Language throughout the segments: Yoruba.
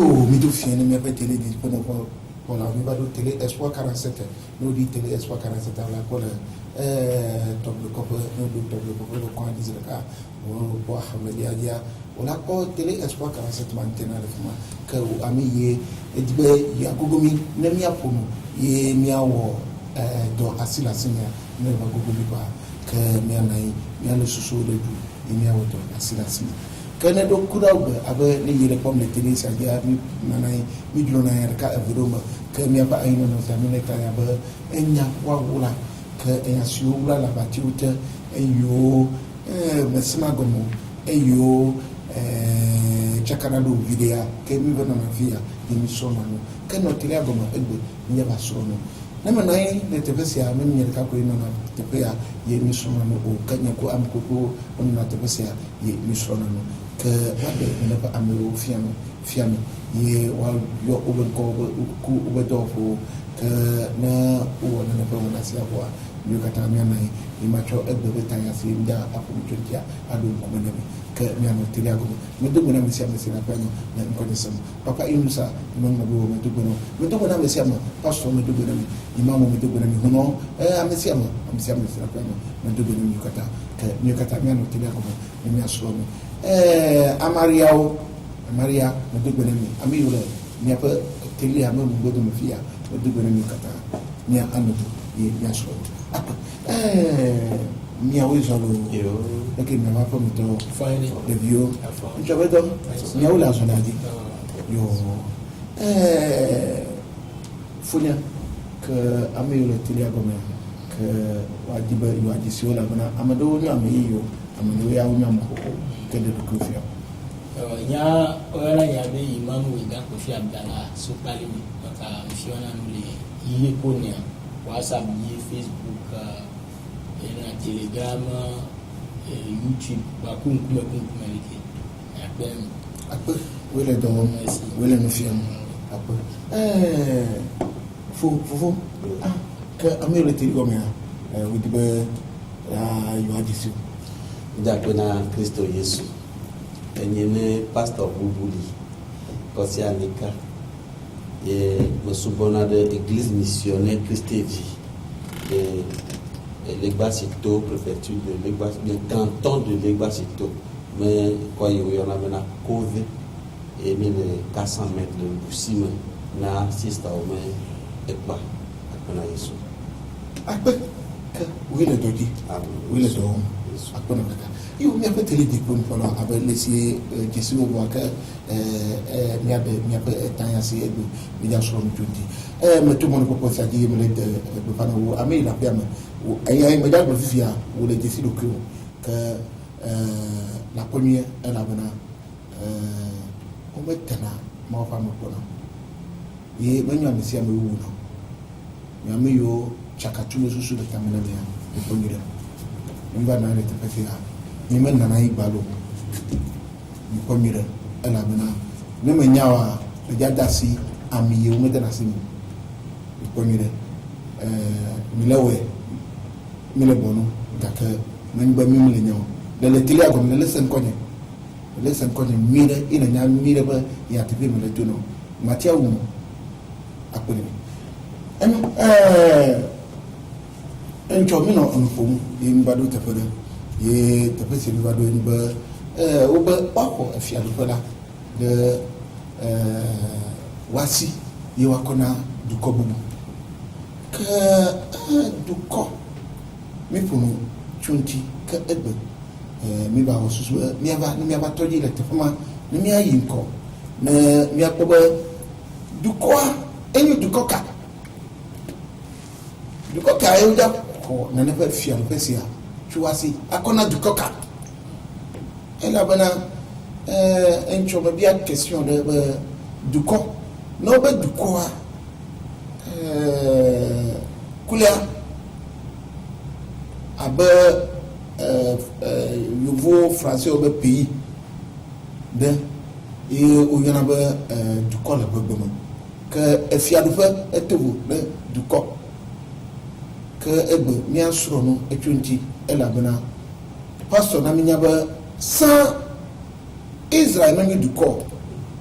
mi do fien mi pas télé disponible pour la mi va do télé Espoir 47 nous dit télé Espoir 47 la pour top le cop nous do top le cop le coin des ka bo Ahmed Adia on a ko télé Espoir 47 maintenant le fuma que ami ye edibe ya gogomi na mi apono ye mi awo do asila sinya ne ba gogomi ba que mi anai mi alo susu le du mi awo do asila sinya kana do kuraw abe ni yele pom le télé sa dia mi nanai mi dulona ya ka evidoma que mi apa aino no tamine ka ya ba enya wa wula que enya siula la batiuta eyo mesma gomo eyo chakana do video que mi vana na via de mi sona no que no télé gomo egbe mi ba sono na manai ne tebesia mi mi ka ko ino na tepea ye mi sona no o kanya ko am ko on na tebesia ye mi sona no que wade ne ba amero fiame ye wal yo oben ko ku obedo fo que na o na ba na sia ko ni kata mi anai ni macho egbe betanya si nda apu mchotia adu ko ne que mi amo tele ago me do na mi sia me sina pa na condition papa inusa non na bo me do na me sia mo pastor me do na mi imam me do na mi hono me sia sina pa me do na mi kata que mi kata mi amo tele ago mi aso mi Maria me do na mi ami yo le mi apa tele amo me do me fia me do na mi kata mi amo ye mi aso mi awo zalo okay me va pas me to fine the view je vais donc mi awo la zona di yo funya que ami le tele ago me que wajiba yo adisio la bana amado ni ami yo amado ya wo nyam ko que de kofia ya ora ya be imam we da Kofi Abdallah so pali mi ka fiona nule iye konia WhatsApp ni Facebook na Telegram YouTube ba kunkume like ape wele do wele no fiam ape fo que ami le tele go me we dibe yo adisio Jakona Kristo Yesu enyene pastor Bubuli Kosianika et Mosubona de église missionnaire Christévi de Legbasito, préfecture de Legbasito, le canton de Legbasito, mais quoi il y en a maintenant Kove et 1400 mètres de Boussime na sista au mais Ekba akona Yesu akpe oui le dodi oui le do akona kaka yo mi a télé diplôme pour avec laisser Jésus au bois que mi a tant assez de mi a sur le tuti mais tout le monde peut pas dire me de pas nous ami la bien il y a une médaille de vivia où les décider que la première elle a venu on met tena ma femme pour nous et ben yo amesi ame wu no yo ame yo chakatu no susu de tamena me ya e ponyira mba na le tepefia ni men na yi balo ni ponyira ala bena me menyawa de jadasi ami ye umeda na simi ni ponyira milewe mile bono daka men ba mi mile nyaw de le tili agom le sen konye mire ina nya mire ba ya tipe mile tuno matia wu akpere encho mi no onfom ye mbado tefere ye tepese mbado ni ba oba pako afia do fela de wasi ye wakona duko bubu ke duko mi punu chunti ke egbe mi ba osusu mi aba toji le tefama mi ayinko na mi akoba duko enyu duko ka e uja ko na nefa fia no pesia chuasi akona duko ka ela bana encho ba bia question de duko no ba duko kulia abe nouveau français au pays de et au y en a du corps la bonne que fiadu fa etewu du corps que ebe mi asuro no etwenti ela bena pastor na minya ba sans Israël na du corps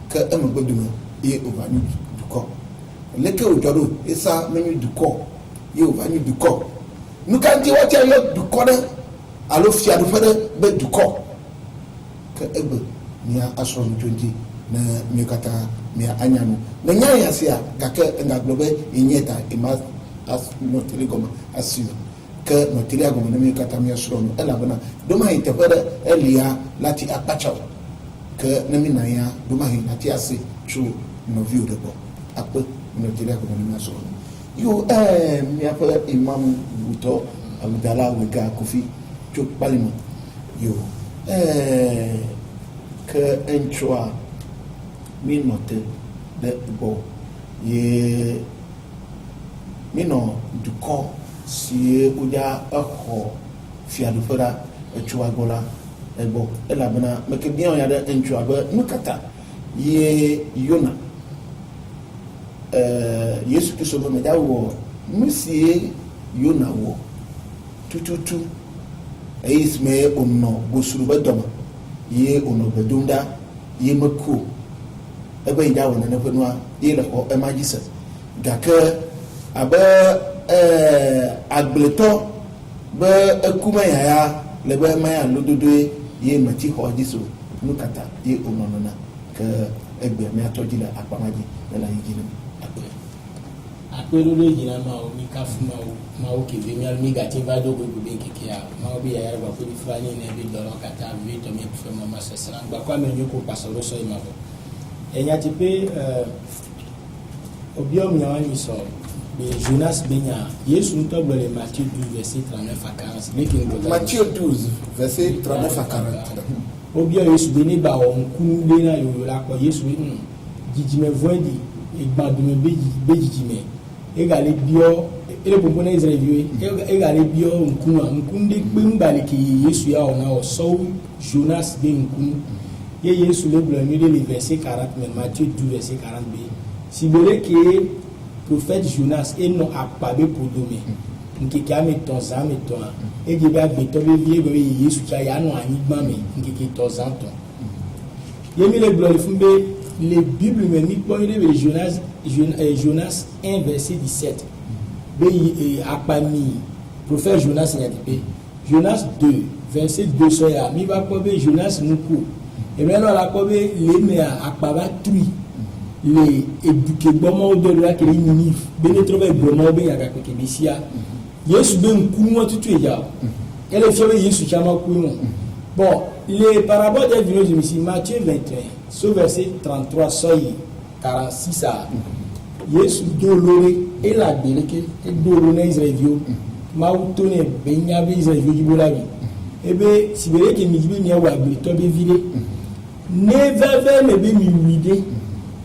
que eme goduma ye ovanu dukɔ leke ojɔdo esa menyu dukɔ ye ovanu dukɔ nukanti wɔtɛ yɔ dukɔ ɖe alo fiaɖuƒe ɖe be dukɔ ke egbe mia asrɔ̃ nutsotsi ne mi katã mia anya nu ne nya ya sia gake engagblɔ be yenye ta ema nɔteli gɔme asi o ke nɔteli agɔme ne mi katã mia srɔ̃ nu elabena domahi teƒe ɖe elia lati akpatsa o ke ne mi na ya domahi lati ase tso nɔviwo ɖe gbɔ akpe nɔteli agɔme ne mia srɔ̃ nu yo miaƒe imam wutɔ abudala wega kofi tso kpalime yo ke eŋtsɔa mi nɔ te ɖe gbɔ ye mi nɔ dukɔ si wodza exɔ fiaɖuƒe ɖa etsoa gbɔ la egbɔ elabena meke biã ya ɖe eŋtsɔa be nu katã ye Yona Yesu Kristo be medza wɔ nu si Yona wɔ tututu eyi si me wònɔ bosoro be dɔme ye wònɔ gbe dom ɖa ye meku ebe yi dza wɔ nene ƒe nua ye le xɔ ema dzi se gake abe agbletɔ be ekume yaya le be ema ya lododoe ye meti xɔ dzi so nu katã ye wònɔ nena ke egbe miatɔ dzi le akpa ma dzi ne la yi dzi ne akpɛɖoɖo yina mawo mi kafu mawo keve mi gati va do gbogbo be kekea mawo be yaya ba ko di fra ni ne be dɔrɔn kata vi to mi fɛ mama sesra gba kwa me nyo ko pasoro so ima bo enya ti pe obio mi awa ni so be Jonas benya Yesu ntɔ gblɔ le Matthieu 12 verset 39 à 40 lekin go Matthieu 12 verset 39 à 40 obio Yesu be ni ba wɔn kunu de na yo la ko Yesu jijime voidi igbadume be jijime egale biɔ ele popo na Israelviwo egale biɔ nkuma nkunde gbe ŋgbali ke Yesu ya wɔna wɔ sɔwu Jonas be nkunu ye Yesu le gblɔ mi de le verset 40 mais Matthieu 12 verset 40 be si bele ke prophète Jonas enɔ akpa be podome nkeke ame tɔn zã ame tɔn edze be agbetɔ be vie be Yesu tsa ya nɔ anyigba me nkeke tɔn zã tɔn ye mi le gblɔ le fun be le Bible me mi kpɔ yi de be Jonas 1 verset 17 be akpami prophète Jonas nya pe Jonas 2 verset 2 so ya mi va kpɔ be Jonas nuku emelo la kpɔ be le mea akpa va tri le eduke gbɔmɔwo do la ke Ninive be ne trɔ be gbɔmɔwo be yaga keke be sia Yesu be nkunu tutu eya ele fia be Yesu chama ku mo bon les paraboles des vignes de Messie Matthieu 21 ce verset 33 soyi 46 a Yesu do lore e la beleke e do lo na Israelio ma utone be nya be Israelio jibola bi ebe sibere ke mi jibe nya wa agbeto be vide ne veve me be mi wide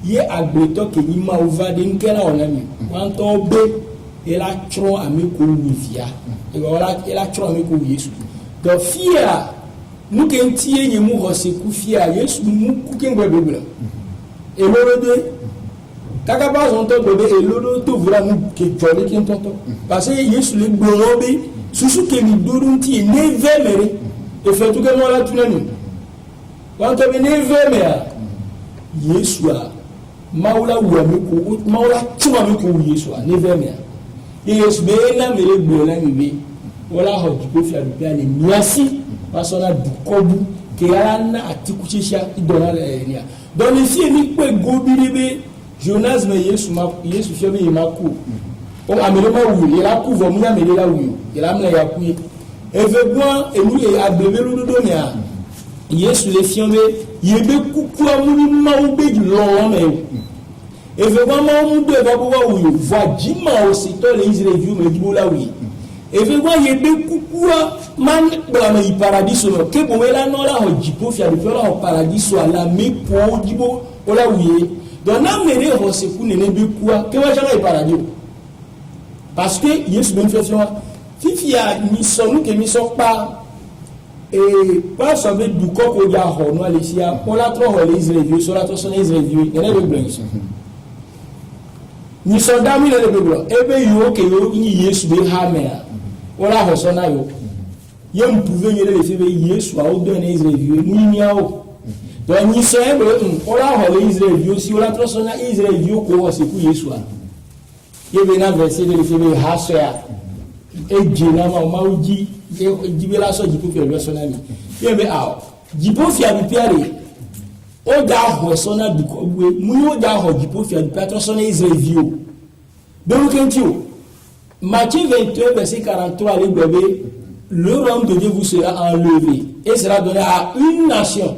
ye agbeto ke ni ma uva de nkela ona mi wan to be e la tro ameko ni via e wala e la tro ameko Yesu do fia nu ke ntie nye mu hose ku fia Yesu mu ku ke ngbe bebla e lode kaka ba zon to bebe e lodo to vura mu ke jole ke tonto parce que Yesu le gboro be susu ke ni dorun ti ne vemere e fe tu ke no la tunani wan to be ne vemere Yesu a maula wa me ko maula tuma me ko Yesu a ne vemere Yesu be na mere gboro na mi be wala ho ko fia bi ale miasi pasona dukobu ke yana atikuchesha idona enia donc ici ni pe gobiri be Jonas me Yesu fia be maku o amele ma wu la ku vo mu ya mele la wu la mle ya ku evegwa enu e agbebelu dodo mia Yesu le fia be yebe kuku amuni ma u be lo me evegwa ma mu de ba bo wu va jima o se to le Israel viu me dibo la wu evegwa yebe kukua man blame i paradiso no ke bomela no la ho jipo fia de la ho paradiso ala me po jibo ola wiye donc na mere ho se ku nene be kuwa ke wa janga i paradiso parce que Yesu ben fait fifia ni sonu ke mi so pa pa so be du koko ja ho no ale sia ola tro ho le Israel so la to so Israel ene be blanche ni so da mi le be blo ebe yo ke yo ni Yesu be ha me wala hoso na yo yem prouver yele le febe Yesu a o do na Israel mu nyia o donc ni sɛ ɛbɛ ɔla hɔlɛ Israel viwo si ɔla trɔ sɔna Israel viwo ko wɔ seku Yesu a yebe na verset de fi be ha sɔ ya edzi na ma o dzi be la sɔ dzipo fia lɔ sɔna mi yebe a dzipo fia bi pia de o da hɔ sɔna dukɔ we mu yi o da hɔ dzipo fia bi pia trɔ sɔna Israel viwo donc kenti o Matthieu 21 verset 43 le bébé le royaume de Dieu vous sera enlevé et sera donné à une nation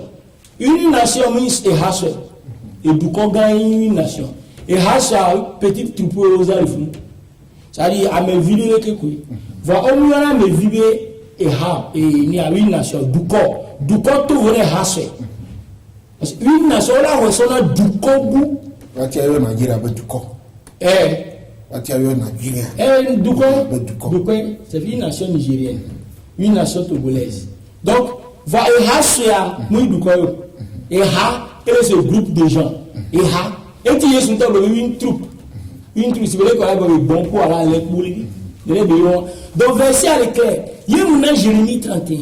means a house et du coup gagne une nation et house petite troupeau aux alifs c'est-à-dire à me vider que quoi va au moins me vider et ha et ni à une nation du coup tout venait house parce que une nation là où sont là du coup Wati ayo Nigeria be du coup Wati ayo Nigeria du coup c'est une nation nigérienne une nation togolaise donc va et ha ya muy du coup et ha et ce groupe de gens et ha et tu es sur une troupe c'est vrai qu'on a bon pour aller les poules donc verset à l'éclair yemuna Jérémie 31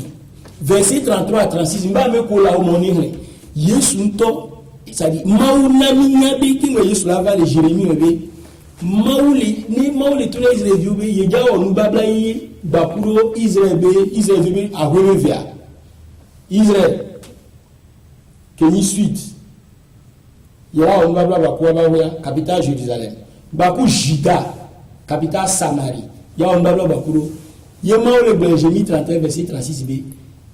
verset 33 à 36 mba me ko la omoni he Yesu nto c'est-à-dire mauna minya be kingo Yesu la va le Jérémie be mauli tous les Israéliens be yeja onu babla yi bakuro Israël be ahwevia Israël Keni suite yera on babla bakuwa bawe capitale Jérusalem baku Juda capitale Samarie ya on babla bakuro yema le Jérémie 31 verset 36 b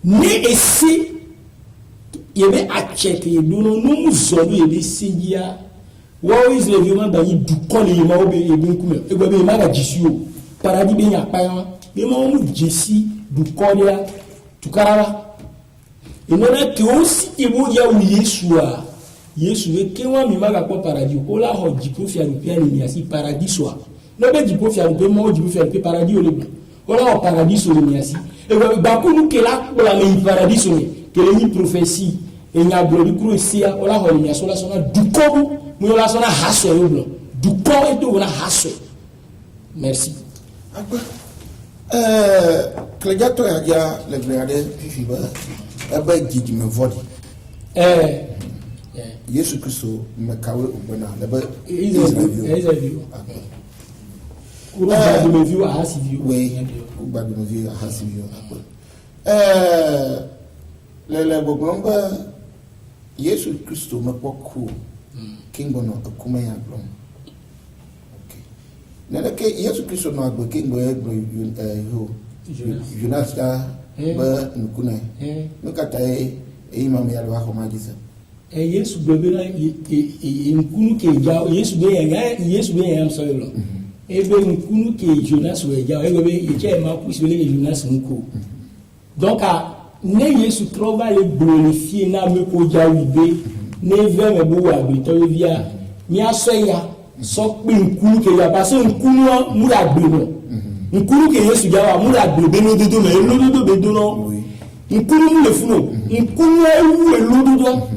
ne esi yebe acheke yedono no muzolu yebe sigia wo Israël ba yi du kole yema obe yebe nkume egbe be maga jisio paradis be yakpa be mo mu jesi du kole tukarawa inona ke osi ibo ya Yesu ve ke wa mi maga ko paradis o la ho jipo fia lu pia ni asi paradis soa no be jipo fia lu pe mo jipo fia lu pe paradis o le o la ho paradis o le ni asi e ba ko nu ke la ko la me paradis o ke le ni prophétie e nya glori kru sia o la ho ni aso la sona du ko mu la sona haso e blo du ko e to na haso merci klejato ya le glade fifi ba aba gigi me vodi Yesu Kristo mekawe ubona leba Israel Uba de me view ahasi view uba de me view ahasi view le boglomba Yesu Kristo mekoko kingono akuma ya blom okay nana ke Yesu Kristo no agbo kingo yo Jonas ba nkune nokata imam ya lwa komagisa Yesu bebe na nkunu ke ja Yesu be ya so lo ebe nkunu ke Jonas we ja ebe ye che ma ku se le Jonas nko donc ne Yesu trova le glorifier na me ko ja wibe ne ve me bo wa bi to via mi aso ya so pe nkunu ke ya ba so nkunu mu la gbe no nkunu ke Yesu ja wa mu la gbe be no dodo me lo dodo be do no nkunu mu le funo nkunu ewu elododo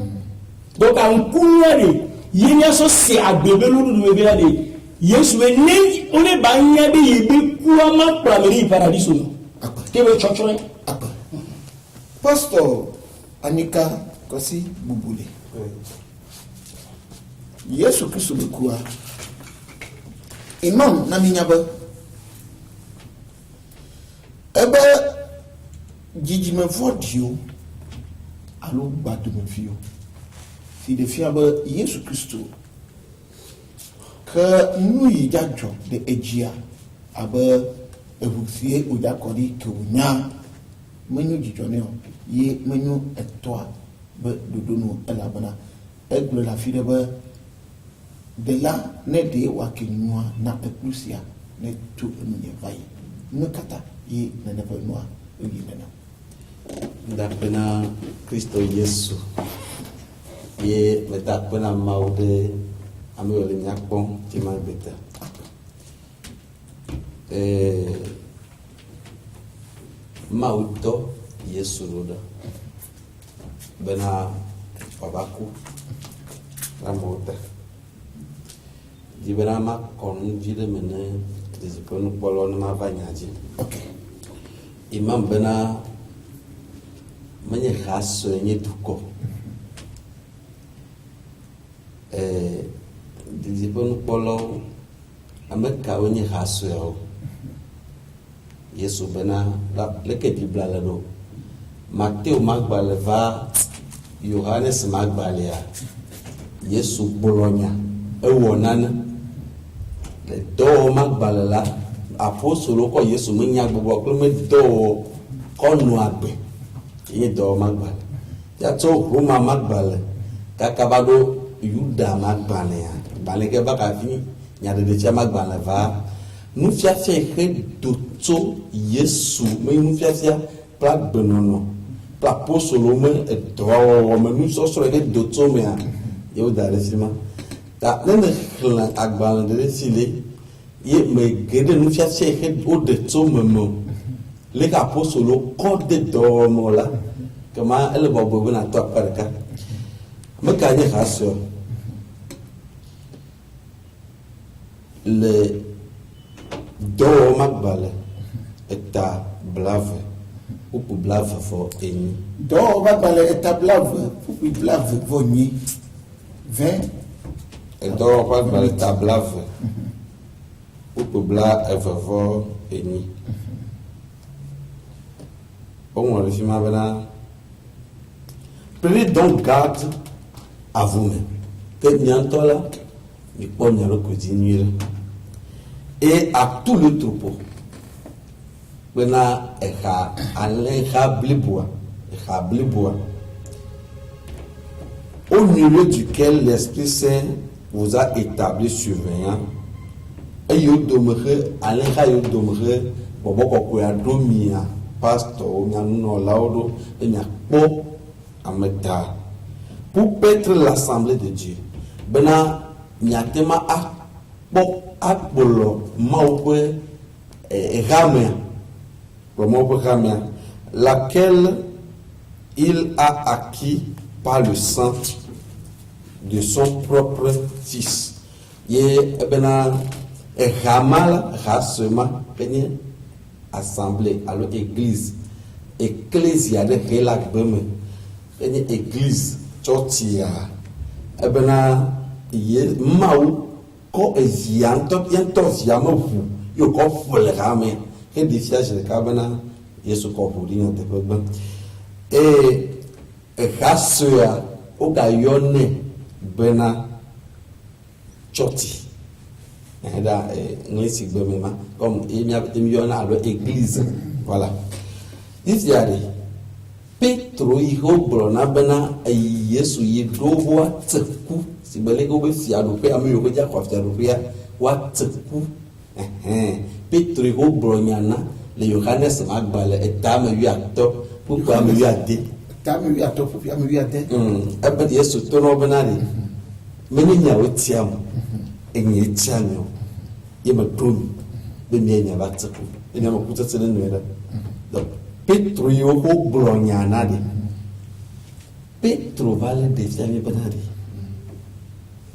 donc en couloir yenya so se agbebe lododo me be la de Yesu ne ole ba nya be yebe kuwa ma prameri paradis no ke be chochore Pastor Anika Kosi Bubule Yesu Kristo be kuwa imam na minyaba ebe jiji me vodio alo gbadu me fio si de fiaba Yesu Kristo ka nuyi jajo de ejia aba ebusie ojakori ke onya menyu jijone ye menyu etoa be dodono elabana eglo la fi de la ne de wa kenua na eklusia ne tu enye vai nukata ye na ne noa oyi na dapena Kristo Yesu ye metapena maude amele nyakpon tima beta mauto Yesu roda bena babaku ramota dibera ma kon jide mene diziponu polo na vanyaji okay imam bena manye khaso nye duko Dizipon polo ameka wenye hasweo Yesu bena la leke Biblia la do Matteo magbale va Yohanes magbale ya Yesu Bologna ewonana le do magbale la apostolo ko Yesu menya gbogbo ko me do ko nu agbe yi do magbale ya to Roma magbale kakabado Yuda magbale ya baleke baka fini nyade de chama magbale va nu fiafia he doto Yesu me nu fiafia pra benono pra apostolo me do me nu so so he doto me a eu da resima ta nene khlan agbale de sile ye me gede nu fiafia he o de to memo le ka apostolo ko de do mo la kama ele bobo na to parka me ka nye haso le do magbale eta blave ou pour blave for eni do magbale eta blave pour blave voni 20 et do magbale eta blave ou pour blave for eni on résumé bena prenez donc garde à vous-même que nyantola ni pas nyalo continuer et à tout le troupeau. Bena eka aleha bliboa, au milieu duquel l'Esprit Saint vous a établi surveillant. Et yo demeure aleha yo demeure bobo ko ya domia pastor nya no laudo nya po ameta pour paître l'assemblée de Dieu. Bena nyatema a po apolo maupe ramia laquelle il a acquis par le sang de son propre fils. Ye bena ramala rasema penye assemblée alors église ecclésia de relak beme penye église churchia bena ye mau ko ezianto yento ziamofu yo ko fulrame ke disiage de kabana Yesu ko pudinga te problem rasua o gayone bena choti da ngisi gbemema comme yona alo église voilà disiare Petro iho brona bena Yesu yidowa tseku sibele go be fiado pe ami yo ja kwa fiado pe wa tseku Petro iho bronyana le Yohanes magbale etame wi ato pupu ami wi ade tame wi ato pupu ami wi ade ebe Yesu to no benari meni nya otiam enye tianyo ye madum be nya ba tseku ina makuta tsene nwera Petro iho bronyana de Petro vale de fiami benari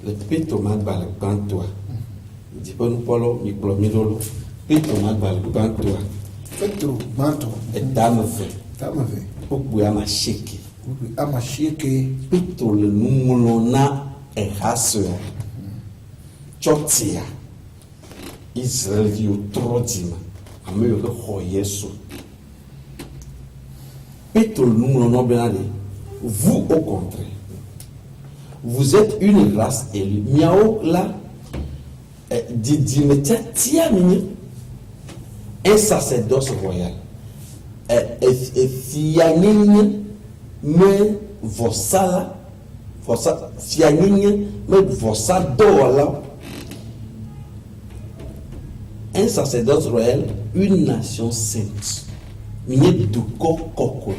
le Petro magbale bantoa di pon polo mi plomidolo Petro magbale bantoa Petro banto etame fe opu ama sheke Petro le numulona e haso chotia Israel yo trodima ameyo ko Yesu Petro le numulona benade vous au contraire vous êtes une race élue. Miao là, Didi metia tia mini, un sacerdoce royal. Fianinye me vossala, fianinye me vossado un sacerdoce royal, une nation sainte. Mini duko kokoi.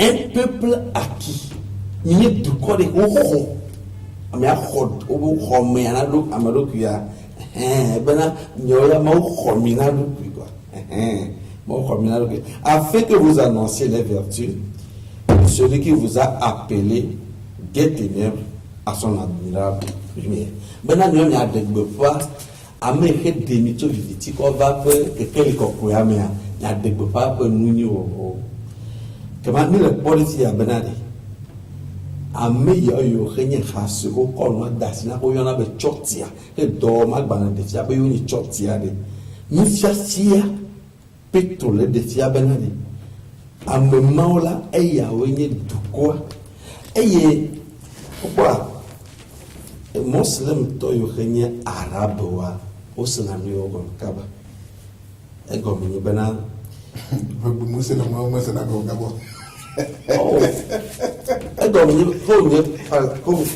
Un peuple acquis. Mini duko de ho. Amia khod obo khome ana do amado kuya. Bena nyoya ma khomina do quoi. Mo khomina do. Afin que vous annonciez les vertus de celui qui vous a appelé des ténèbres à son admirable lumière. Bena nyoya de gbefa ameke demito viviti ko va pe kekeli ko kuya mea ya de gbefa pe nuni o. Comment nous le policier à Benadi ame yo renye khase ko kono dasina ko yona be chotia e do magbana de fia be yoni chotia de mi fiasia petrole de fia benade ame maula eya wenye dukoa eye kwa muslim to yo renye arabe wa osana mi ogon kaba e go mi bana muslim mo sana go gabo donc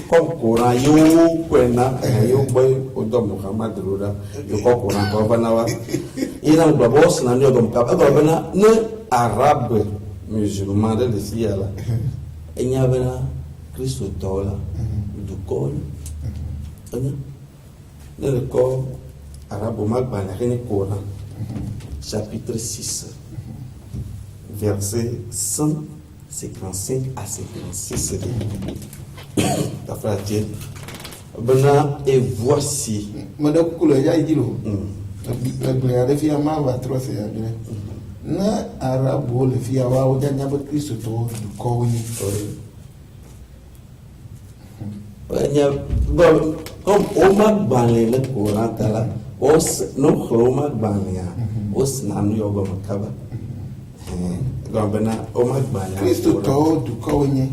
comme courant yo kwena yo boy odo Muhammad roda yo ko courant ko banawa ina do boss na nyo dom ka ba bana ne arabe musulman de siala enya bana Christo tola du kol anya le ko arabo magbana ni courant chapitre 6 verset 155 à 56. La frère Dieu. Et voici. Madame Koula, il y a dit la fille à ma va trop c'est agréable. Na arabo le fille à wa o danya ba Christ to du ko ni. Bon, comme au magbanle le Coran kala, os no khoma gbania, os nanu yogo makaba. Gambena o magbania. Christ to du ko ni.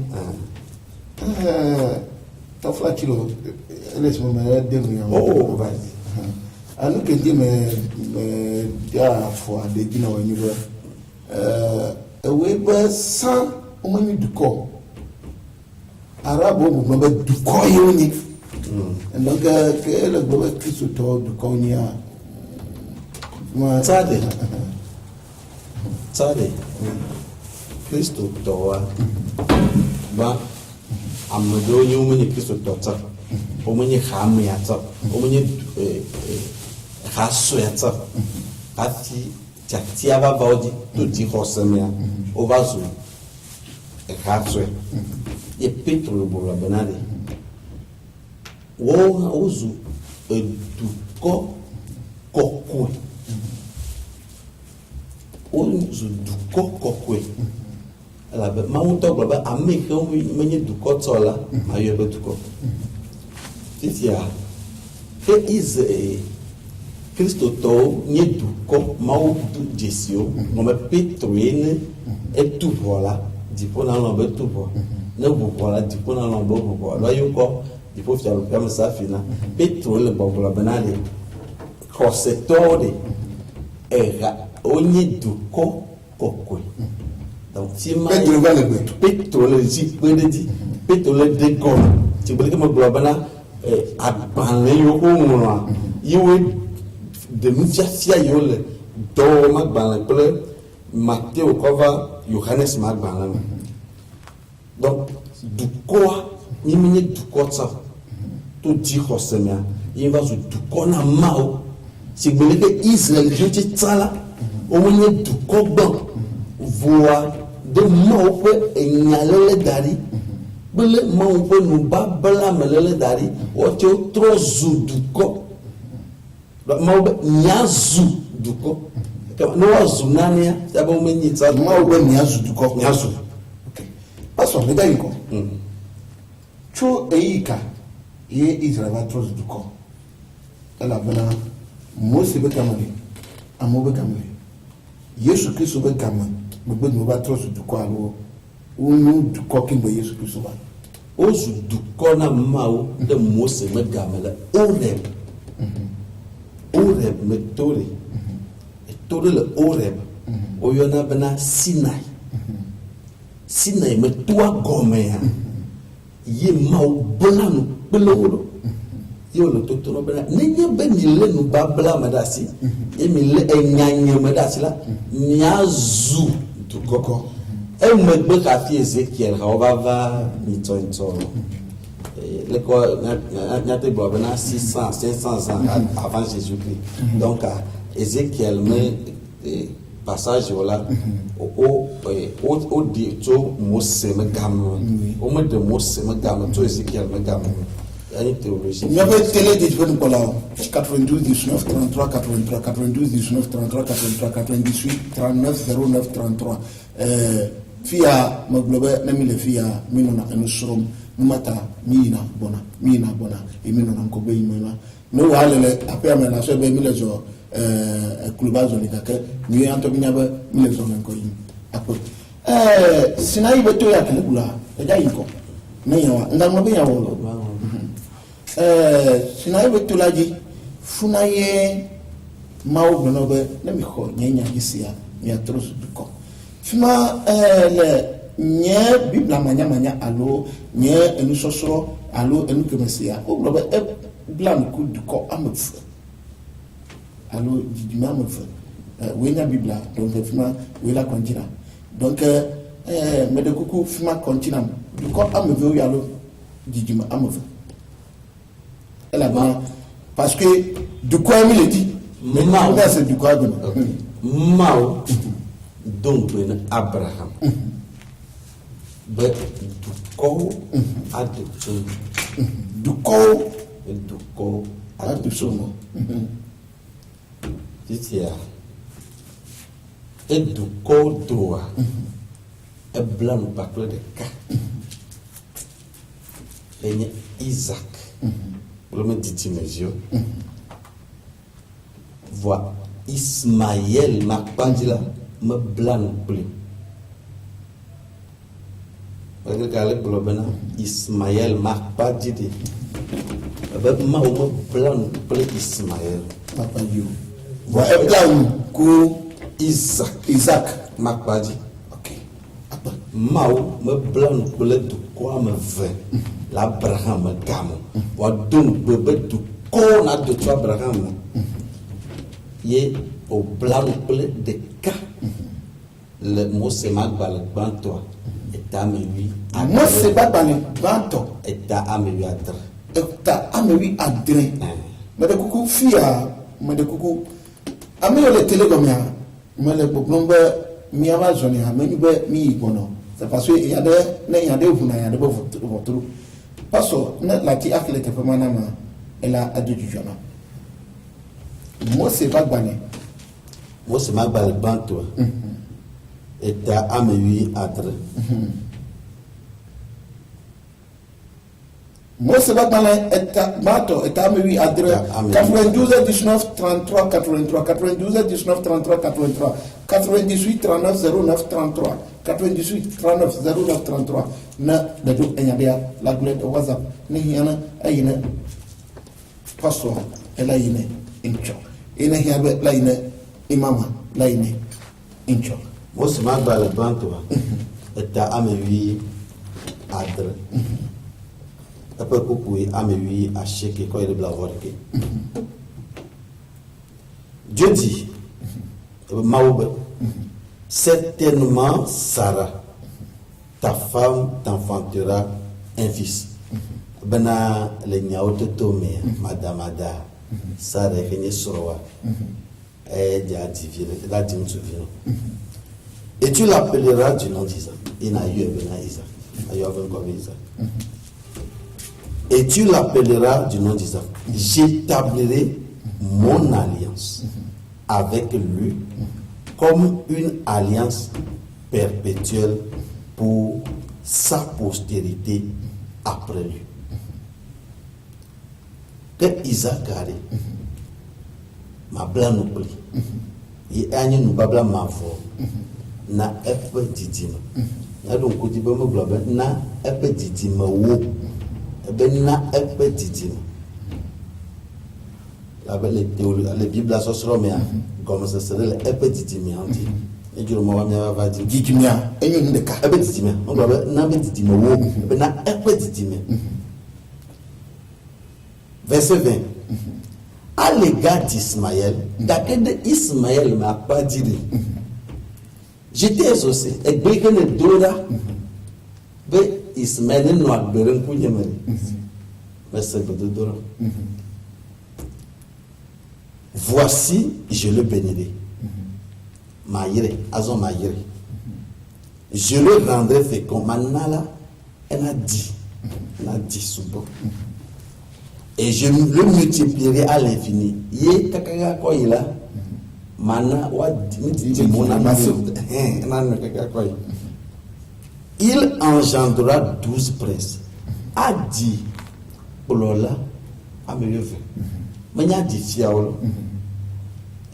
Ta flatilo, laisse-moi me dire. Oh, vas-y. Anu ke di me dia fo ade gina wa ni we ba san o mani du ko. Arabo mo ba du ko yo ni. Donc que le groupe Christ to du ko ni a. Tsade. Kristo toa ba amado nyumunye Kristo tota omunye khamu ya tsa omunye khaso ya tsa ati tsatia ba baudi tuti khosemia ovazu khatswe e petro bola benade wo ozu eduko kokwe ozu duko kokwe la be maunto globa ameke o menye duko tola ayo be duko titia ke is Kristo to nye duko mau du jesio no me petroine et tout voilà dipo na lo be tout voilà ne bu voilà dipo na lo bo voilà yo ko dipo fia lo pem sa fina petrole bo globa banale cosetode era onye duko kokwe. Donc si ma pétrole de gomme tu peux que ma globana abanle yo umwa yiwe de mufia yole do magbanle ple Matthieu kova Johannes magbanle. Donc duko ni minye duko ça tout dit khosemia il va du duko na mao si vous voulez Israël je te tsala o minye duko bon voix de maupe enyalele dari bele maupe nuba bala melele dari ocho trozu duko maupe nyazu duko no azunania sabo menyitsa maupe nyazu duko nyazu. OK paso me dai ko cho eika ye Israël va trozu duko ala bana Mose be kamale amo be kamale Yesu Kristo be kamale gbogbo ni mo bá trọ́ọ̀sì dùkọ́ àlọ́ òun dùkọ́ kí n bọ̀ Yesu Kristo wa. Ozu dùkọ́ náà máa ó dẹ̀ Mose mẹ́gàmẹ́lẹ́ Oreb mẹ́tọ́rẹ̀ ẹ̀tọ́rẹ̀ lẹ̀ Oreb oyọ náà bẹ́ náà Sinai mẹ́tọ́ àgọ́mẹ́ yà yé máa ó bọ́lá nù kpélówó yóò lọ tó tó náà bẹ́ náà níyẹ bẹ́ mi lẹ́nu bá bọ́lá mẹ́dá sí èmi lẹ́ ẹ̀nyànyẹ mẹ́dá sí la nyàzù dukoko e megbe kafi Ezekiel ha obava mitointo le ko nyate bo bena 600 500 ans avant Jésus-Christ. Donc Ezekiel me passage là au dit to Mose me gam o me de Mose me gam to Ezekiel me gam une théologie. Il y avait télé disponible pour la 92 19 33 83 92 19 33 83 98 39 09 33 fia maglobe na mi le fia minona enusrum numata mina bona et mi non ko be yima no walele apia me na so be mi le zo kluba zo ni kake ni anto binya be mi le zo nan ko yim apo sinai beto ya kele kula e ja yiko ne yawa ndamo be yawo sinai beto laji funaye mawo no be ne mi ko nyenya gisia mi atros duko fima le nye bibla manya alo nye enu sosoro alo enu kemesia o blobe blan ku duko amef alo jidima amef wenya bibla donc fima wela kontina donc me de kuku fima kontina duko amef o yalo jidima amef elle a bien parce que duko ami le dit mais non c'est duko agona Mao donc Abraham but duko adoption duko adoption titia et duko doa e blanc bakle de ka et Isaac le me dit mesure voit Ismaël m'a pas dit là me blanc plus parce que quand le Ismaël m'a pas dit avec ma ou blanc plus Ismaël papa you voit blanc ku Isaac m'a pas dit ok ma ou me blanc plus de quoi me fait l'Abraham me gamme voit donc bébé de quoi n'a de toi Abraham ye au blanc plus de cas le mot c'est mal bal toi et amemi moi c'est pas dans le banto et amemi adre et amemi adre mais de coucou fia mais de coucou ami le télégamia mais le bombe mi amazon ya mais mi bono c'est parce que il y a des vous na de votre parce que la ti akle te pema na ma elle a addu jona moi c'est pas bané moi c'est mal bal toi et amemi adre moi c'est pas dans et amemi adre 92 19 33 83 92 19 33 83 98 39 09 33 98 39 09 33 na da do enyabia la gulette WhatsApp ni hiana ayina pastor elayine incho ina hiabe layine imama layine incho moi c'est mal bal toi et amemi adre après coucou amemi a checké quand il est blanc vorké Dieu dit Maoube certainement Sarah ta femme t'enfantera un fils bana le nyaoto tomé madame ada Sarah est soroa et dia divine la dim souvient et tu l'appelleras du nom d'Isaac il n'a eu bena Isaac ayo comme Isaac et tu l'appelleras du nom d'Isaac j'établirai mon alliance avec lui comme une alliance perpétuelle pour sa postérité après lui. Que Isaac a dit, ma blanc nous prie, et a nous babla ma foi, na epe didima. Na donc côté ba mo globe na epe didima wo, ebe na epe didima. Avec les théologies, les Bibles associées, mais comme ça serait les épétitimia. Et je me va dire Didimia, et une de cas. Épétitimia, on doit n'avoir ditimia, mais n'a épétitimia. Verset 20. À l'égard d'Ismaël, d'accord, Ismaël m'a pas dit. J'étais exaucé, et bien que le Dora, mais Ismaël n'a pas besoin de me mais c'est pas de Dora. Voici, je le bénirai. Maïre, azon maïre. Je le rendrai fécond. Manala, elle a dit souvent. Et je le multiplierai à l'infini. Yé kakaka quoi il a? Mana wa dit mon amassou. Il engendrera 12 princes. a dit Olola ameleve manya di fiawlo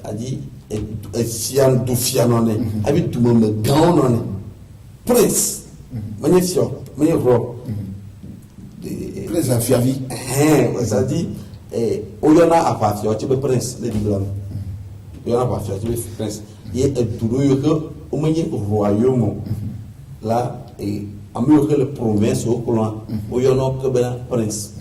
a dit e fian du fianone abi du me gawnone prince manya fio manya ro prince a fiavi ça dit oyona apafio ti be prince le diblom oyona apafio ti be prince ye duro yo ko o manya royaume là et amu que le province au colon oyona ko be prince.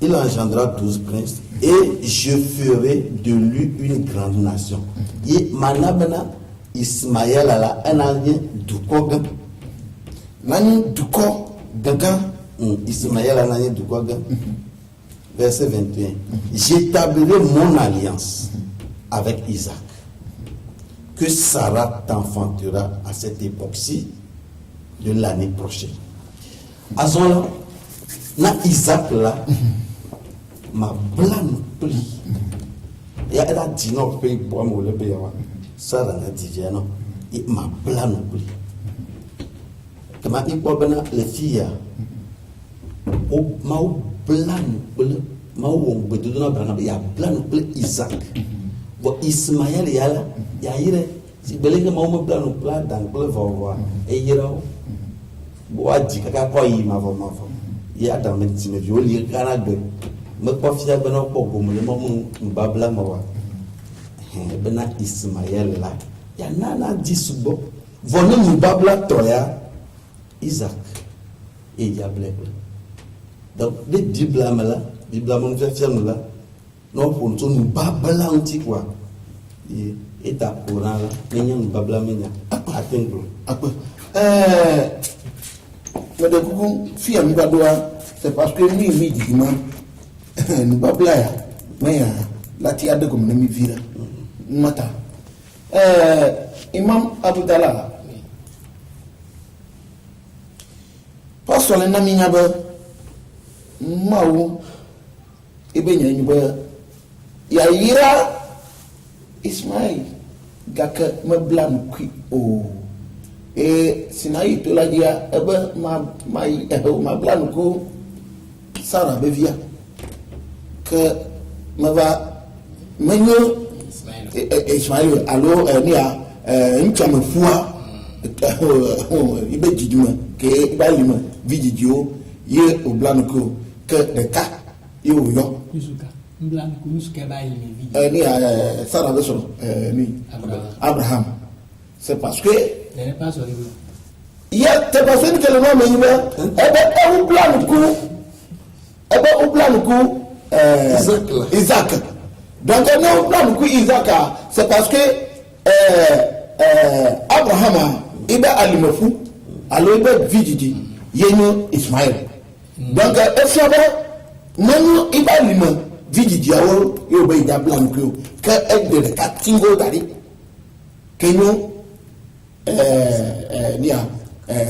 Il engendra 12 princes et je ferai de lui une grande nation. Et manabana Ismaël a la ananye dukoga. Nani duko gaga. Ismaël a l'année dukoga. Verset 21. J'établirai mon alliance avec Isaac, que Sarah t'enfantera à cette époque-ci de l'année prochaine. À ce moment-là, na Isaac là. Ma blâme pli. Il y a la dino pays pour moi le pays. Ça la dit non. Et ma blâme pli. Comment il peut bien les filles. O ma blâme pli. Ma o bedu na blâme. Il y a blâme pli Isaac. Bon Ismaël il y a là. Il y a ire. Si belenge ma o blâme pli dans le voir. Et ira. Bo adi kaka ko yi ma vo. Il y a dans médecine violi kana de me confia bena pogo mo le mo babla mawa bena Ismaël là ya nana disubo vonu mu babla toya Isaac et diable donc les bible là mon fait ferme là non pour nous babla anti quoi et ta courant là menya mu babla menya atengro mais de coup fia mi badoa c'est parce que lui mi dit nous pas blague mais la tia de comme mi vira mata imam Abdallah pas sur na mi nyaba mawo ebe nyanyi ba ya yira Ismaël gaka me blam qui o et sinayi to la dia ebe ma blam ko Sarah bevia que me va menyo Ismaël alors ni a nchama fua ibe jiduma ke ba lima vidio ye o blanco que de ka yo Yusuka blanco Yusuka ba lima ni a Sarah beso ni Abraham c'est parce que n'est pas sur il y a te personne que le nom mais o blanco o blanco Isaac. Donc non, plan coup Isaac, c'est parce que Abraham il a alimofou, alors il a vididi, yeno Ismaël. Donc effabe, maintenant il a alimé vididi awo, il a été blanc que elle de katingo dari, que nous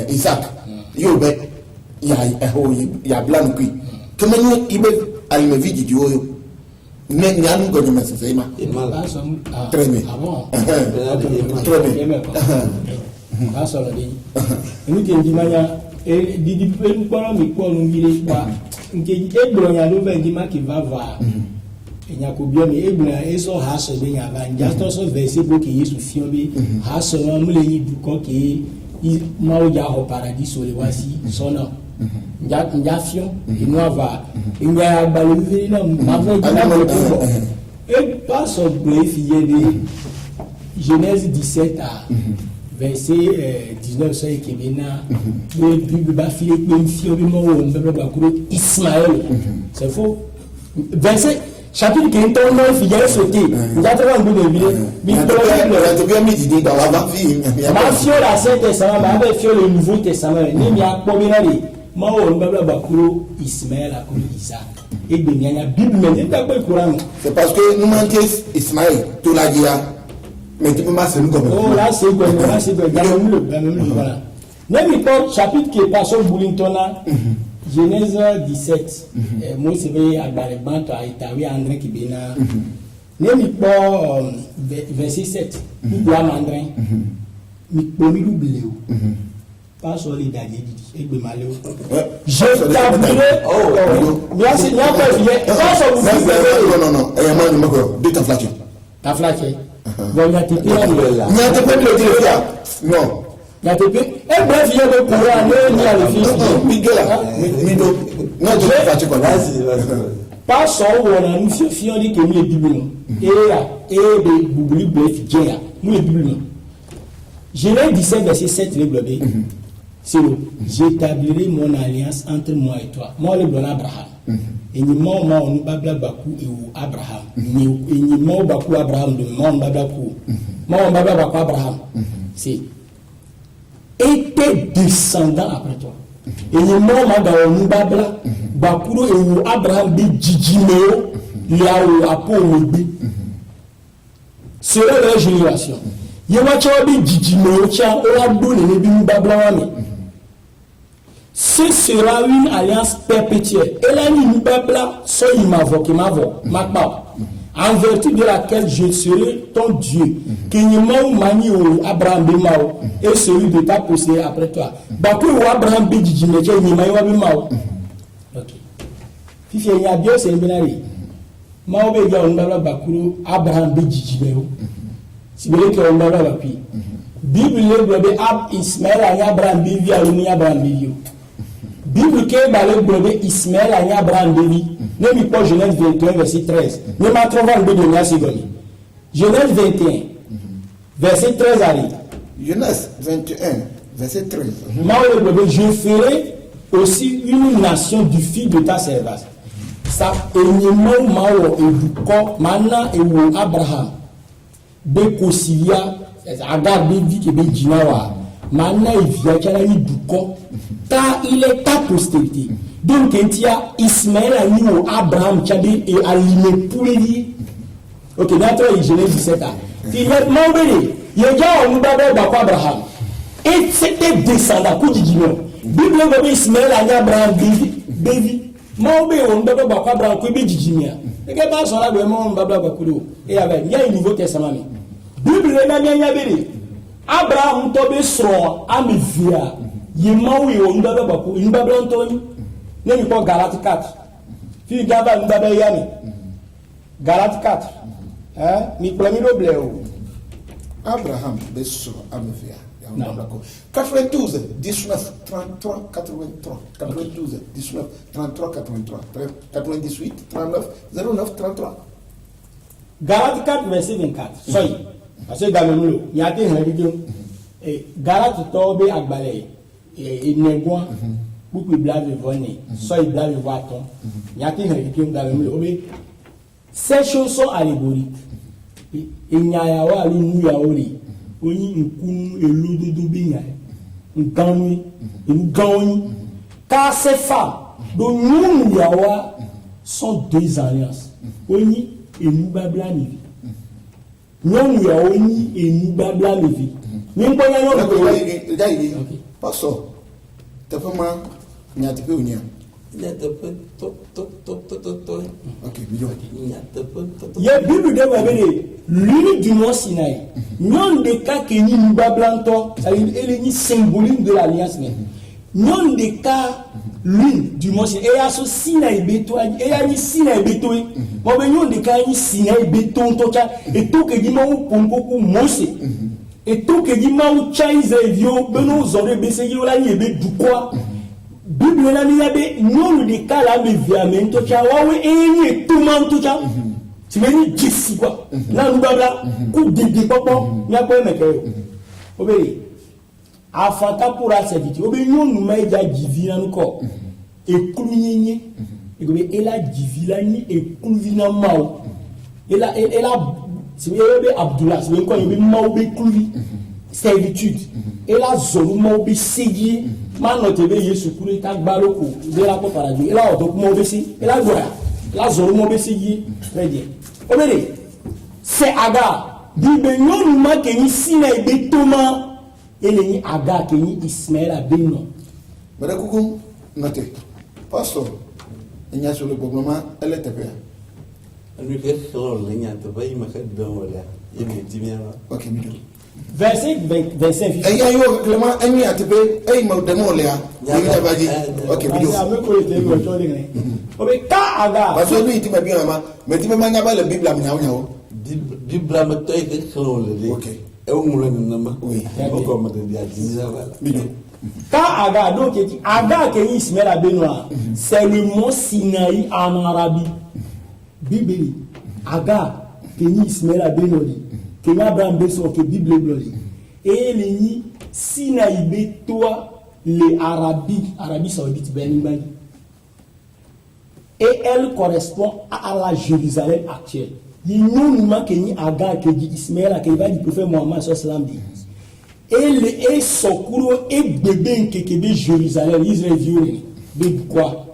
Isaac, il y a blanc qui, que maintenant il a alimé vididi awo. Mais il y a un peu de message. Très bien. Très bien. Nous qui disons et dit nous parlons mais quoi nous dire quoi qui est bon ya nous venir qui va voir et y a combien mais et bon et so hasse de ya va just so verset pour que Jésus fion bi hasse no mu le yi du ko que ma o ja au paradis so le voici son nom nja fion et nous va il y a balu na ma et pas son bref de Genèse 17 à verset 19 ça qui bena le Bible ba filer même fion bi mo on ba ko Ismaël c'est faux verset chapitre qui est ton nom figure sauté nous avons un bout de vie mais tu bien mis dit dans la vie ma fion la Saint Testament ma ba fion le Nouveau Testament ni mi akpomina le ma on ba ko Ismaël a ko Isaac et de nya Bible mais ta ko Coran c'est parce que nous manquons Ismaël tout la dia mais tu peux pas se nous comme oh là c'est quoi voilà même pas chapitre qui est passé au Boulingtona Genèse 17 moi c'est bien à Balban à Italie André qui bena même pas verset 7 il doit mandrin mi pomi doublé pas sur les derniers et de malheur. Je t'appellerai. Bien sûr, il y a pas de pas sur vous. Non. Et moi, je me dis, t'as flaqué. T'as flaqué. Bon, il y a tes pieds là. Il y a tes pieds là. Non. Il y a tes pieds. Et bref, il y a le courant, il y a le fils. Miguel là. Non, je vais flaquer quoi. Vas-y. Pas sur où on a nous fier, on dit que nous les Bibles. Et des boublis bref, Djéa. Nous les Bibles. Genèse 17, verset 7, le blobé. C'est le j'établirai mon alliance entre moi et toi. Moi, le blon Abraham. Et ni moi, on nous babla bakou et Abraham. Ni moi, bakou Abraham, de moi, on babla bakou. Moi, on babla bakou Abraham. C'est. Et tes descendants après toi. Et ni moi, on nous babla bakou et Abraham de Djidjimeo, là où Apo Obi. C'est leur génération. Ce sera une alliance perpétuelle. Et là, en vertu de laquelle je serai ton Dieu, Abraham et celui de ta postérité après toi. Abraham ok. Fifi y a bien c'est binari. Abraham si vous voulez que on va la paix. Bible le Ab Ismaël a Abraham bivi a ni Abraham bivi. Bible que balé blobé Ismaël a Abraham bivi. Ne mi pas Genèse 21 verset 13. Ne m'a trouvé le de la seconde. Genèse 21 verset 13 allez. Genèse 21 verset 13. Moi le blobé je ferai aussi une nation du fils de ta servante. Ça enyemo mao et du corps mana et ou Abraham. Bekosilia agar bevi ke be jinawa mana evia kana yi duko ta il est ta postérité donc entia Ismaël a mis Abraham tchabe et alimé pour lui. OK d'accord Genèse 17 a il est mambele yeja on baba ba Abraham et c'était descendant ko dijino Bible ba Ismaël a mis Abraham bevi mambe on baba ba Abraham ko be dijimia et que ba so la be mon baba ba kudo et avec il y a un Nouveau Testament. Bible na nya bere Abraham to be so amevia yemawi on baba ba ko in baba ontoni ne mi ko Galate 4 fi gaba n baba yani Galate 4 mi premier bleu Abraham be so amevia 92 19 33 83 92 19 33 83 98 39 09 33 Galate 4 verset 24 soy parce que gamemlo yate han video Galate to be agbale negoan beaucoup blave vone soy blave waton yate han video gamemlo obe ces choses sont allégoriques et nyaya wa lu nu ya ori oyin nkunu elododo be nya nganwi nganwi car ces femmes dont nous yawa sont deux alliances oyin enu babla ni non ya oni enu babla ni ni ngbo ya yo ko pastor te fama nyate pe onia nyate pe to OK video nyate pe to ye bible de ba bele l'une du mont Sinaï non de cas que ni bablanto ça elle est symbolique de l'alliance mais non de cas l'une du mont Sinaï et associe na beto et a ni Sinaï beto mo be non de cas ni Sinaï beto to cha et tout que di ma ponko ku mose et tout que di ma chaise vio beno zore be se yo la ni be du quoi bible na mi yabe non de cas la be viamento cha wa we e tout man to cha tu me ni jisi quoi na nu babla ku didi popo nya ko me ke obere afanta pour la servitude obe non nu ma ja divina nko eklunyenye egobe ela divila ni ekluvina mao ela si ebe Abdullah si nko ebe mao be kluvi servitude ela zolu mao be segi mano tebe Yesu kure ta gbaloko de la paradis ela odo mo be si ela gora la zolu mo be segi très bien obere c'est Agar bibe non ma ke ni sina ebe toma ele ni Agar ke ni Ismaël abeno bada kuku noté pastor il y a sur le problème elle était bien lui fait khol nyate bay ma khat ben wala yemi dimia OK mi Verset 25. Et il y a eu Clément, un y a te payer, et il m'a demandé, il m'a dit, ok, Quand Agar, parce que lui, il m'a bien, mais tu m'as pas la Bible à Miao. Bible à me tailler que le Ok. Et on me l'a Oui. Comme de dire, quand Agar, donc Agar qui est Ismaël à Benoît, c'est le mont Sinaï en Arabie. Bible, Agar qui est Ismaël à Benoît, que Abraham Besson, que Bible Bloli. Et les Sinaï Betoa, les Arabie Saoudite, Benimani. Et elle correspond à la Jérusalem actuelle. Il n'y a pas que Agar, que Ismaël, que va du prophète Mohammed sallam dit. Et son courroux et bébé qui est Jérusalem, Israël de quoi?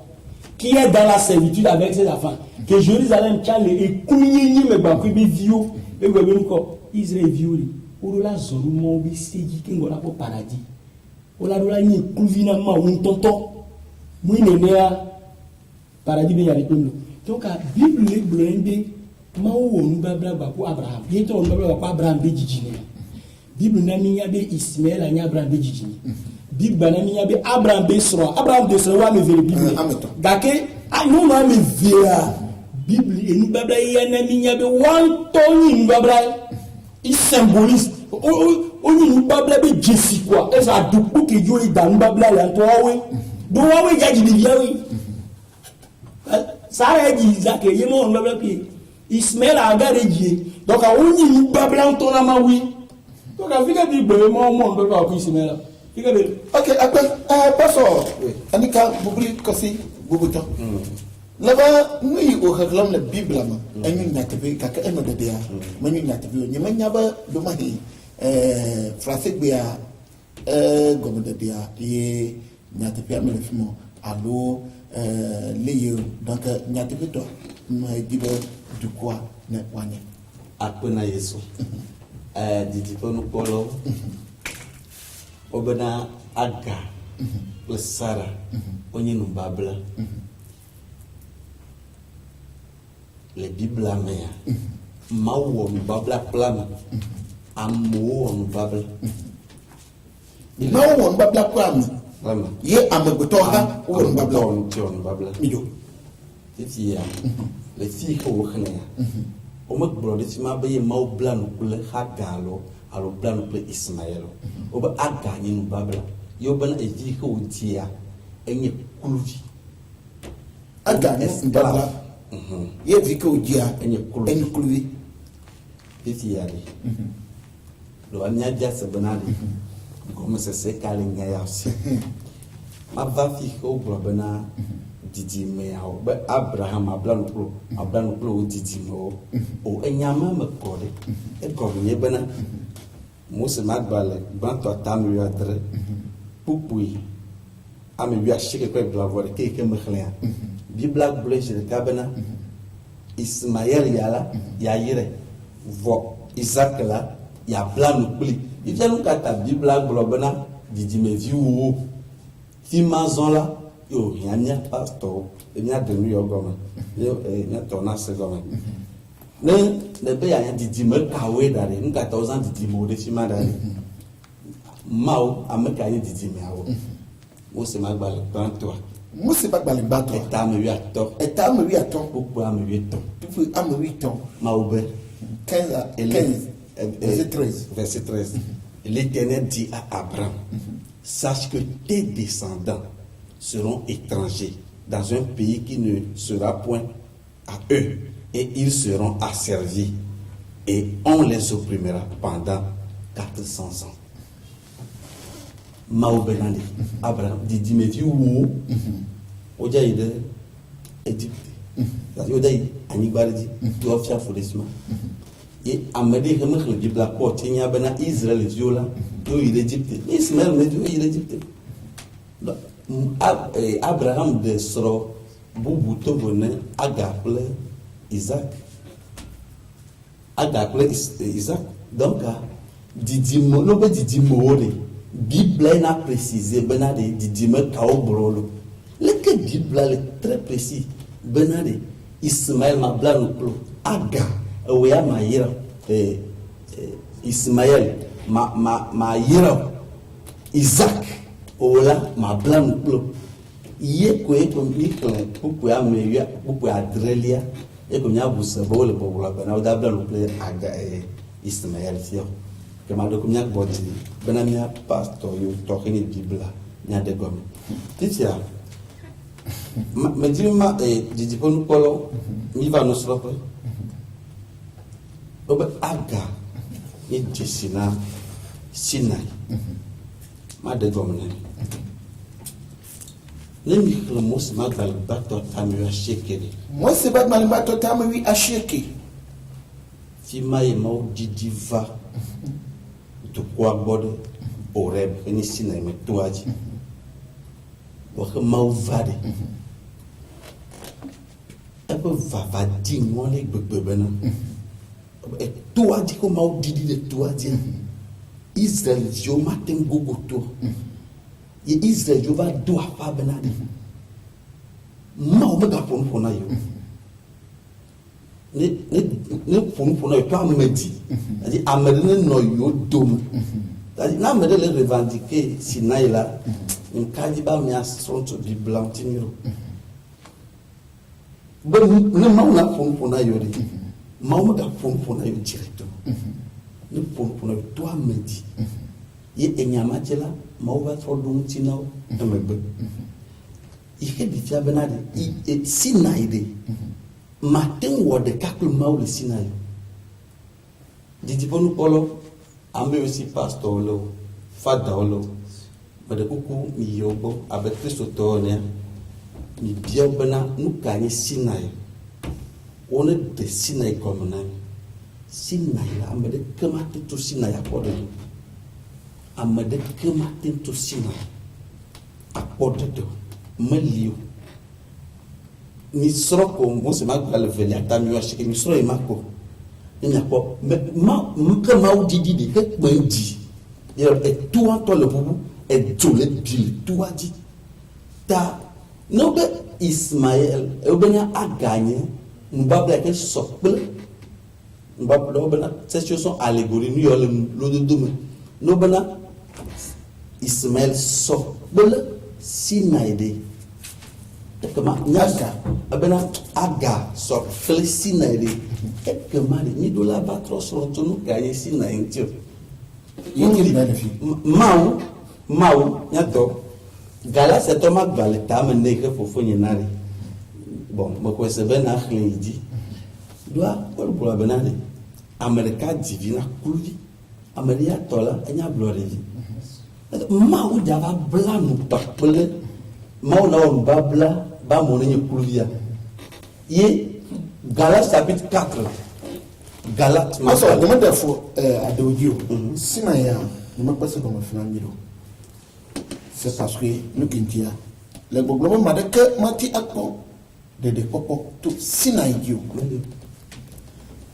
Qui est dans la servitude avec ses enfants. Que Jérusalem qui a les couillés, mais qui est vieux, et bébé encore. Israël vieux. Ou la zorumo bi seji ki ngora ko paradis. O la dola ni kuvina ma un tonto. Mu nenea paradis be yari pemlo. Donc a Bible le blende ma wo nu babla ba ko Abraham. Yento nu babla ba ko Abraham be jijine. Bible na mi nya be Ismaël anya Abraham be jijine. Bible na mi nya be Abraham be sro. Abraham de sro wa me vere Bible. Dake anu ma me via Bible e nu babla ya na mi nya be wan toni nu babla. Il symbolise. On nous babla be Jesse quoi. Et ça du coup que Dieu est dans babla là toi oui. Donc oui il y a du bien oui. Ça a dit Isaac et mon babla puis Ismaël a gardé Dieu. Donc on nous babla ton ama oui. Donc avec la Bible mon babla ko Ismaël. Ok, après passons. Anika bubri kasi bubuta. Là-bas, nous, au Haklam, la Bible, et nous n'avons pas qu'à nous aider. Mais nous n'avons pas, nous n'avons pas de magie. Français, bien, comme de dire, et nous n'avons pas de film. Allô, les donc, nous n'avons pas toi. Nous avons dit du quoi, ne pas. Après, na Yesu. Didi ponu polo. Obana Aga, le Sarah, on y nous babla. Les Bibles à mer, Mao on babla plan, Amo on babla. Mao on babla plan. Ye amagotoha on babla. On babla. Mijo. C'est ya. Les filles au Kenya. On me brode si ma baye Mao blanc pour le Hagalo, alors blanc pour Ismaël. Oba Aga ni nous babla. Yo ban e dit que au tia, enye kuluvi. Aga ni babla. Ye viko dia enye kuluvi. Piti yari. Lo anya dia sebenari. Comme c'est calingnya ya aussi. Ma va fi ko brobena didi me ya o Abraham ablan pro didi mo o enyama me kode e govye bena Mose magbale banto tamu ya dre pupui ame wi a shike ko blavore ke me khlen bi black blage de kabena Ismaël yala ya yire vo Isaac la ya plan pli il vient nous kata bi black blobena didi me vi wo fi mazon la yo yanya pastor e nya de nu yo goma yo nya tona se goma ne be ya didi me kawe dare nous kata ozan didi mo de fi ma dare mao ameka ye didi me awo o se magbale banto Mousse pas balé bateau. Et t'as me 8 ans. Et t'as me 8 ans. Pourquoi me 8 ans? Tu peux à me 8 ans. Maoube. 15 à 15. Verset 13. Verset 13. L'Éternel dit à Abraham, sache que tes descendants seront étrangers dans un pays qui ne sera point à eux, et ils seront asservis, et on les opprimera pendant 400 ans. Maobenandi, Abraham, dit mais tu où Oja ide Égypte. Oja Anibardi, tu as fait foulissement. Et Amédée remet le Bible à porte, il y a bien Israël, Viola, il est Égypte. Ismaël, mais il est Égypte. Abraham de Sro, Boubouto Bonnet, Agaple, Isaac. Agaple, Isaac. Donc, Didimo, non pas Didimo, Bible n'a précisé, Benade, Didime, Kaobrolo. Le Bible est très précis. Benade, Ismaël, Mablan, Aga, Ouya Maïra, Ismaël, ma yira Isaac ola ma blanc plo ye ko e ko mikle pupu ameya pupu adrelia e ko nya busa bole bobula bana da blanc plo aga Ismaël fio que ma do ko nya boti bana nya pastor yo to ni bibla nya de gom titia ma dima di ponu polo mi va no sropo oba aga ni jesina Sinai ma de gom ne lemi le mos ma gal bato tamu ashekede moi c'est pas mal bato tamu wi asheke fi mai mau diva to kwa bodo oreb ni Sinai me tuaji wa mau vade ebe va di ngole gbegbe bena e tuaji ko mau didi de tuaji Israël yo matin gogoto ye Israël yo va do afa benade mau mega pon yo ne pon yo to amedi c'est amedi no yo dom na me le revendiquer Sinai là in kaji ba mi asonto bi blantiniro ben ne mau na pon yo de mau mega pon yo directement ne pon yo to amedi ye enyama chela mau va tro dum tinao emegbe ihe bi fia benade e Sinai de matin wo de kakul mau le Sinai didi ponu polo ambe aussi pastor lo fada lo bade kuku mi yobo avec Christo tonia mi bio bena nu kanye Sinai on de Sinai comme na Sinai la ambe de kemate to Sinai akode amade kemate to Sinai akode do melio mi soro ko mo se ma gale vele atami wa shike mi soro e mako ni akọ ma ke ma udidi de ke gbendi ye e tu an to le bubu e to le bil tu adi ta no be Ismaël e obenya aganye mbabla ke sokple mbabla obena situation allégorie nu yo le lododo no bena Ismaël sokple Sinai de kama nyaga abena aga so Sinai de kama de mi do la batro so to no gaye Sinai ntio yiki benefit mau nyato gala se to magbale tam ne ke fofo nyinare bon mo ko se ben akhle idi doa ko bula benade America divina kuli Ameria tola enya blorezi mau java blanu pakpele mau na on babla ba mo ne kulia ye Galates chapitre 4 Galates ma so de me defo adodio Sinai ya me passe comme flamiro c'est parce que nous kintia le goglo ma de que mati akko de popo to Sinai dio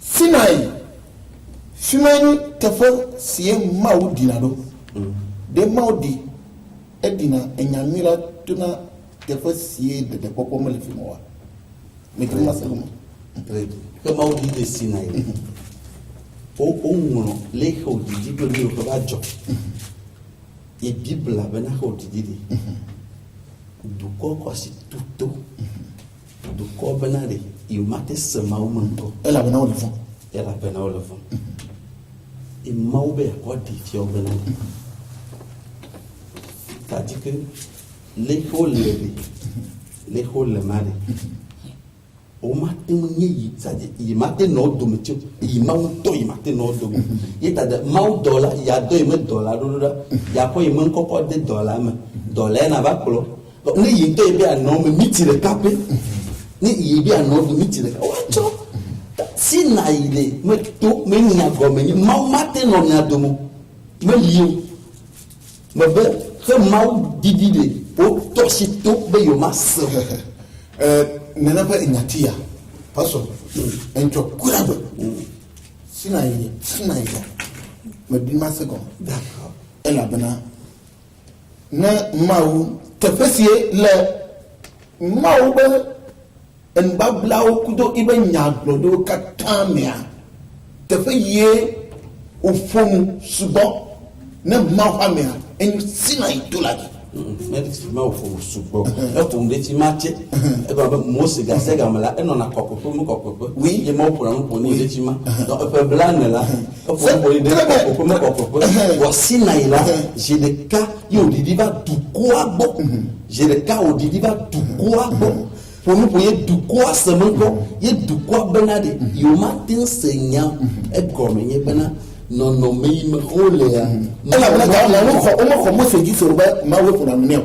Sinai fimani tefo sie maudi na do de maudi edina enyamira tuna tefo sie de popo mele fimoa me que ma selmo que maudi de Sinai o no le ho di ko ni ko ba jo e Bible bena ho di du ko si tutto du ko benare e mate se mau manko ela bena o lefon e mau be ko di fio benare c'est-à-dire que les le mari o mate munyi c'est-à-dire il mate no do metio il mau to il mate no do il ta de mau dollar il y a $2 il y a quoi il manque encore $2 mais dollar na ba klo ni yin to be anon me miti le capé ni yi be anon do miti le wacho Sinai le me to me nya go me mau mate no nya do mo me liu me be que mau divide o tosito be yo mas nena pa inyatia paso ento kurabe Sinai me di masego d'accord ela bena na mau tefesie le mau be en bablawo kudo ibe nyaglo do katamia tefe ye o fom subo na ma fa me en sina itola effectivement faut support pour me dire match et ben moi c'est gasé gamala et non a coco mo coco oui et moi pour nous effectivement donc un blanc là pour mo coco voici là j'ai des cas yo didi va tout quoi bon j'ai des cas où didi va tout quoi bon pour nous pour y du quoi seulement y du quoi benade yo matin seigneur et comme y bena non mais il me roule là on m'a fait dire sur ma ouais pour la nuit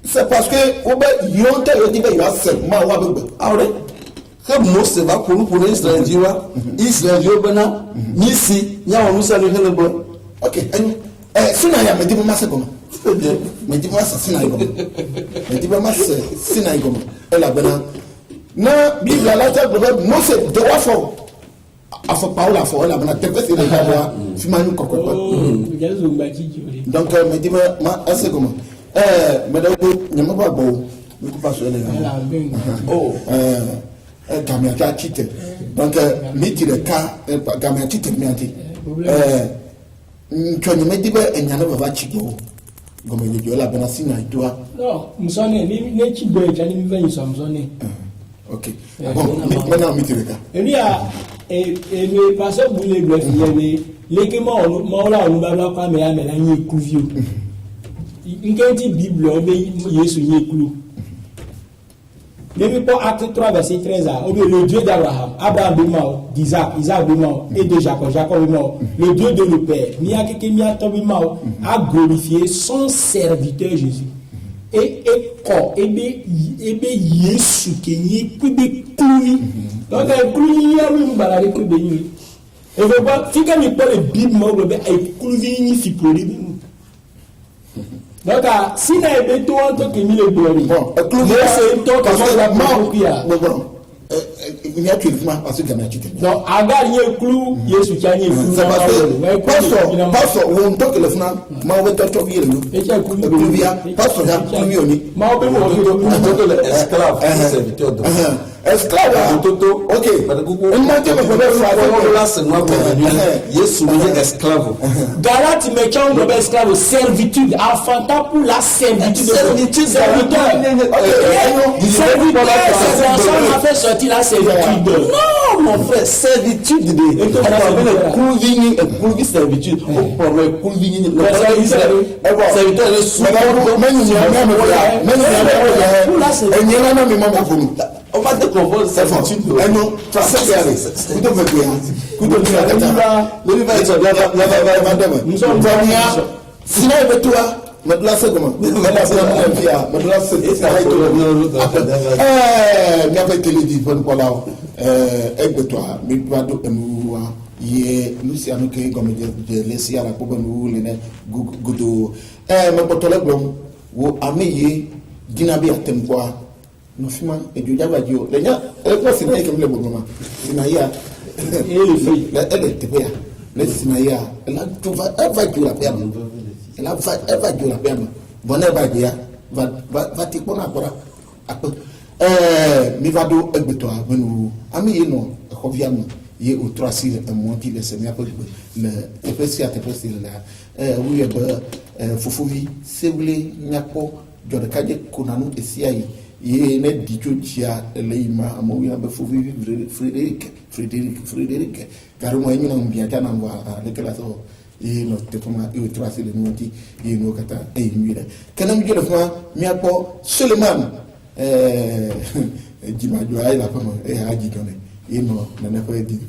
c'est parce que yon te dit ben yourself ma wa be awre que Mose va pour Israël diwa Israël yo bena nisi nya wa musa no hele bo OK sina ya me di ma se kono me di ma se sina yo me di ma se sina yo ela bena na bible la ta Mose de wa fo afo Paula fo ela bena te pe se le ba fi ma nu kokko donc me di ma ase comment madame nyama ba bo ni ko paso ele gamia ta chite donc mi di le ka gamia chite mi ati nchoni me di ba enyana ba chigo gomo ye jola bana sina itoa non musone ni chigo e jani mi venyi so musone OK bon maintenant mi di le ka elia me passe boule bref yene lekema mo la onu ba kwa me ya me la yin kuvio Ngenti Bible obe Yesu yekulu. Même pour Acte 3 verset 13 le Dieu d'Abraham, Abraham bimao, d'Isaac, Isaac bimao et de Jacob, Jacob bimao, le Dieu de nos pères, Miakeke Miato bimao a glorifié son serviteur Jésus. Et quoi ebe Yesu kenye kube kulu. Donc kulu ya oui balade kube ni. Et vous voyez, fika mi pas le Bible mo be ay kulu ni fi poli. Donc, si tu as été tout en tant que mille glories, bon, c'est un temps que je vais vous bon, il y a tout parce que donc, agar y a clou, il y a soutien, il y a clou. C'est parce que, parce que, on toque le final, ma ouais, t'as tout vu, et tu as clou, parce que, t'as clou, il ma ouais, on esclave, serviteur de esclave, toto, OK. On m'a dit, mais on là, c'est moi, Yesu, il est esclave. Galate, mais quand on est esclave, servitude, enfanta pour la servitude. Servitude, serviteur, c'est ensemble, fait sortir la servitude. Non, mon frère, servitude de servitude. Serviteur est sous. On va te comprendre servitude. Non, sinon, toi, maintenant c'est comment? Maintenant c'est ça. Dit pour là, toi, mais toi, nous, nous sommes comme laisser à la coupe nous, les goudou. Mais pour toi, vous amèyez, dînabi à tempoir, nous fumons et du diable. Les gars, elle est comme le bon moment. Sinaïa, elle était bien. Les Sinaïa, elle va jouer la perle. Elle va jouer la perle. Bon, elle va dire, va te prendre après. Mi va do egbeto avenu ami no koviam ye o 3 un mois qui laisse mi après le epesi la oui fofovi sevle nyako jode kaje kunanu esiai ye ne dichochia leima amoya be fofovi Frédéric car moi ni on bien tan envoie le classo et no tetoma e o 3 le nuanti ye no kata e mi kanam jode fa mi apo Suleiman Dimadio a la femme et a dit donné. Et non, n'a pas dit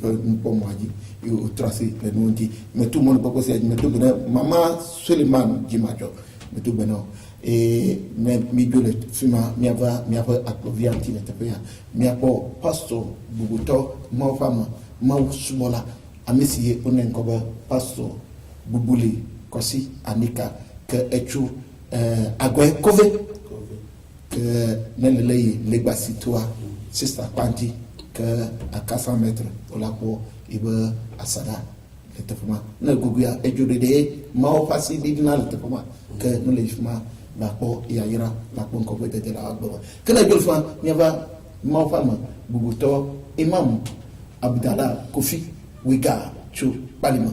pour moi dit, il a tracé les noms dit, mais tout le monde peut passer, mais tout le monde, maman Suleiman Dimadio, mais tout le monde. Et même milieu de fuma, mi ava accovianti le tapia, mi apo pastor Bubuto, ma femme, ma sumola, a messier, on est encore pastor Bubuli, Kosi, Anika, que etu, agwe, kove. Nelele legbasi toi sister panti que à 400 mètres au lapo ibe asada le tefuma na guguya ejodede ma o pasi dina le tefuma que nous les fuma la po yaira la po ko bete de la agbo que na jolfa nyava ma o fama bubuto imam Abdallah Kofi Wiga tso kpalima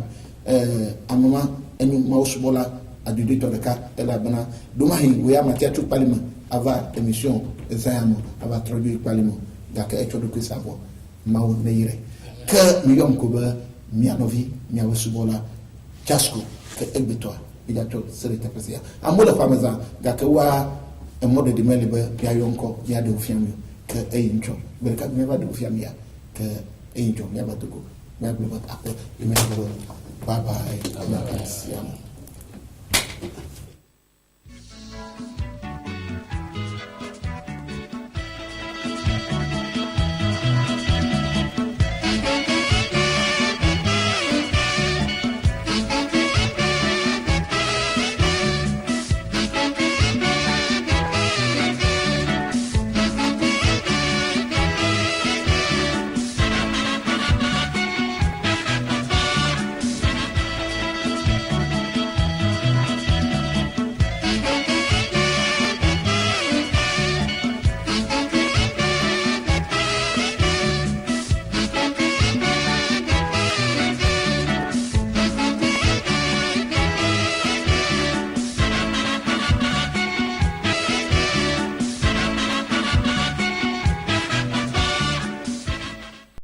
amama enu mawo subola adudu tɔ ɖeka elabena domahi wo ya matia tso kpalima ava émission ezayamo ava trɔ dzo kpalima gake etsɔ ɖokui sa vɔ mawo ne yi rɛ ke mi yɔm ko be mia nɔvi miawo subɔla Jasco ke egbetɔa egatsɔ se ɖe teƒe sia amewo le xɔa me zã gake woa emɔ ɖeɖi me le be miayɔ ŋkɔ miaɖe wo fia mi ke eyi ŋtsɔ gbe ɖeka miava ɖe wo fia mia ke eyi ŋtsɔ miava dogo miagblɔ be akpɔ miagblɔ bye bye miaka siamu.